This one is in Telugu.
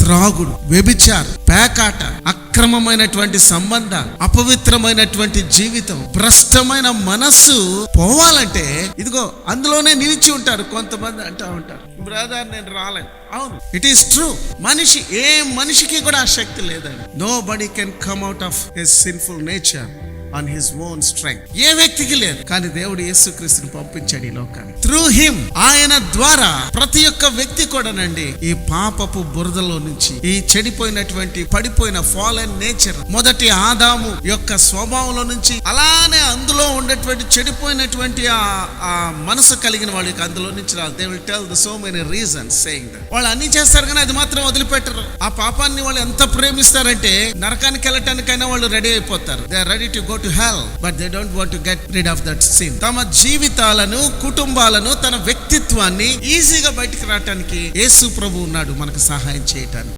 త్రాగుడు, వ్యభిచారం, పేకాట, అక్రమమైనటువంటి సంబంధాలు, అపవిత్రమైనటువంటి జీవితం, భ్రష్టమైన మనస్సు పోవాలంటే ఇదిగో అందులోనే నిలిచి ఉంటారు. కొంతమంది అంటూ ఉంటారు, బ్రదర్ నేను రాలేను. అవును, ఇట్ ఈస్ ట్రూ. ఏ మనిషికి కూడా ఆ శక్తి లేదండి. Nobody can come out of his sinful nature on his own strength. ఏ వ్యక్తికి లేదు. కానీ దేవుడు యేసుక్రీస్తుని పంపించాడు ఈ లోకానికి. త్రూ హిమ్, ఆయన ద్వారా ప్రతి ఒక్క వ్యక్తి కూడానండి ఈ పాపపు బురదలో నుంచి, ఈ చెడిపోయినటువంటి పడిపోయిన ఫాలెన్ నేచర్, మొదటి ఆదాము యొక్క స్వభావంలో నుంచి, అలానే అందులో ఉండేటువంటి చెడిపోయినటువంటి ఆ మనసు కలిగిన వాళ్ళకి అందులో నుంచి రాదు. They will tell the so many reasons saying that. వాళ్ళు అన్ని చేస్తారు కానీ అది మాత్రం వదిలిపెట్టరు. ఆ పాపాన్ని వాళ్ళు ఎంత ప్రేమిస్తారంటే నరకానికి వెళ్ళటానికైనా వాళ్ళు రెడీ అయిపోతారు. They are ready to go to hell, but they don't want to get rid of that sin. తమ జీవితాలను, కుటుంబాలను, తన వ్యక్తిత్వాన్ని ఈజీగా బయటికి రావటానికి యేసు ప్రభు ఉన్నాడు మనకు సహాయం చేయటానికి.